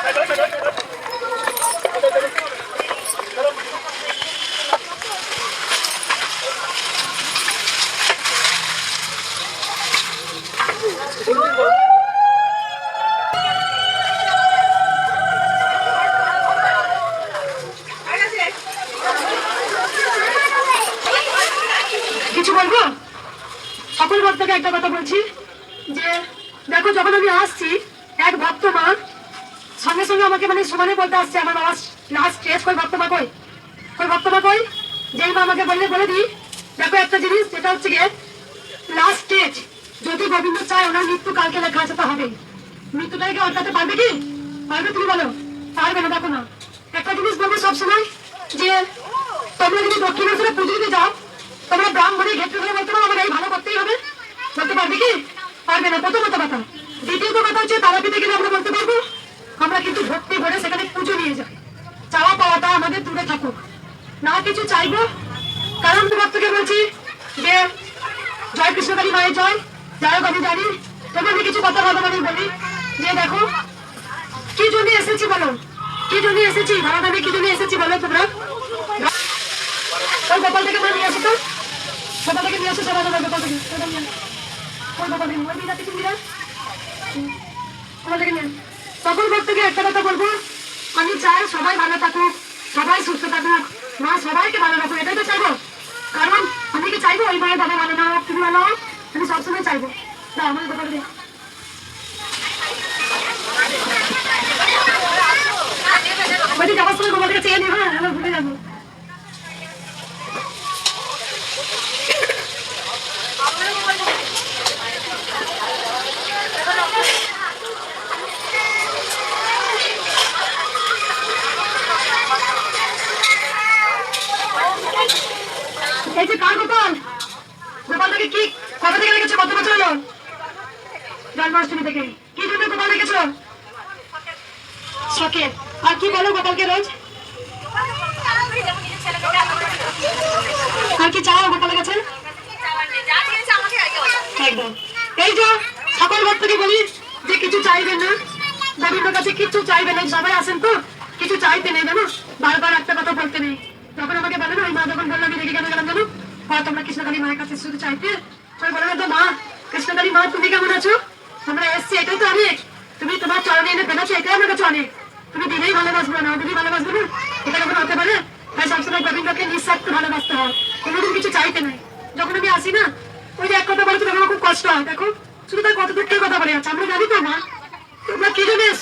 কিছু বলবো? সকল ভক্তকে একটা কথা বলছি যে দেখো, যখন আমি আসছি এক ভক্ত মা সঙ্গে সঙ্গে আমাকে মানে সমানে বলতে আসছে আমার বাবা লাস্ট স্টেজ, কই ভক্ত মা কই, কই ভক্ত মা কই। যেই মা আমাকে বলে দিই দেখো একটা জিনিস, যেটা হচ্ছে গিয়ে লাস্ট স্টেজ, যদি গোবিন্দ চায় ওনার মৃত্যু কালকে লেখা আছে, তা হবে। মৃত্যুটাকে অটকাতে পারবে কি? পারবে? তুমি বলো। পারবে না। দেখো না, একটা জিনিস বলবো সবসময় যে তোমরা যদি দক্ষিণেশ্বরে পুজো দিতে যাও, তোমরা ব্রাহ্মণে ঘেটে ধরে বলতে পারো আমার এই ভালো করতেই হবে, বলতে পারবে কি? পারবে না। প্রথমত কথা। দ্বিতীয়ত কথা হচ্ছে তারাপীঠে গেলে আমরা বলতে পারবো, আমরা কিন্তু ভক্তি ভরে সেখানে পুজো নিয়ে যাই। চাওয়া পাওয়াটা আমাদের দূরে থাকুক, না কিছু চাইবো। কারণ ভক্তকে বলছি যে জয় কৃষ্ণকালী মায়ের জয়, যাই হোক আমি জানি। তবে আমি কিছু কথা ভালো মানে বলি যে দেখো, কি জন্য এসেছি বলো, কি জন্য এসেছি, ভাড়াদামে কি জন্য এসেছি বলো তোমরা। ওই গোপাল থেকে মা নিয়ে আসো তো, গোপাল থেকে নিয়ে আসো, সবাই গোপাল থেকে সকল ভক্তকে একটা কথা বলবো, আমি চাই সবাই ভালো থাকুক, সবাই সুস্থ থাকুক, মা সবাইকে ভালো রাখুক, এটাই তো চাইবো। কারণ আমি কি চাইবো ওই মায়ের বাবা ভালো না হোক, তুমি ভালো হোক, আমি সবসময় চাইবো। না আমার গোপাল দিয়ে যাওয়ার সময় গোপাল থেকে চেয়ে নিই। হ্যাঁ, আমি ভুলে যাবো। এই যে কার গোপাল, গোপাল থেকে কি কবে থেকে রেখেছো, কত বছর হলো? জন্মাষ্টমী থেকে। কি জন্য গোপাল রেখেছো? শখে। আর কি বলো গোপালকে রোজ? আর কি চাও গোপালের কাছে? একদম। এই যে সকল ভক্তকে বলি যে কিছু চাইবেন না, গোবিন্দর কাছে কিছু চাইবে না। সবাই আসেন তো কিছু চাইতে নেই, জানো, বারবার একটা কথা বলতে নেই। যখন আমাকে বলে না, ওই মা যখন বললো আমি রেগে কেন গেলাম জানো, তোমরা কৃষ্ণকালী মায়ের কাছে শুধু চাইতে, বলে তো মা কৃষ্ণকালী মা তুমি কেমন আছো, আমরা এসছি এটাই তো অনেক, তুমি তোমার চরণে এনে পেলেছো এটাই আমার কাছে অনেক। তুমি দিলেই ভালোবাসবো না, দিদি ভালোবাসবো না, এটা কখন হতে পারে? তাই সবসময় গোবিন্দকে নিঃস্বার্থ ভালোবাসতে হয়, কোনোদিন কিছু চাইতে নেই। যখন আমি আসি না, ওই যে এক কথা বলছি তখন আমার খুব কষ্ট হয়। দেখো শুধু তার কত দুঃখের কথা বলে যাচ্ছে, আমরা জানি তো মা তোমরা কি জন্য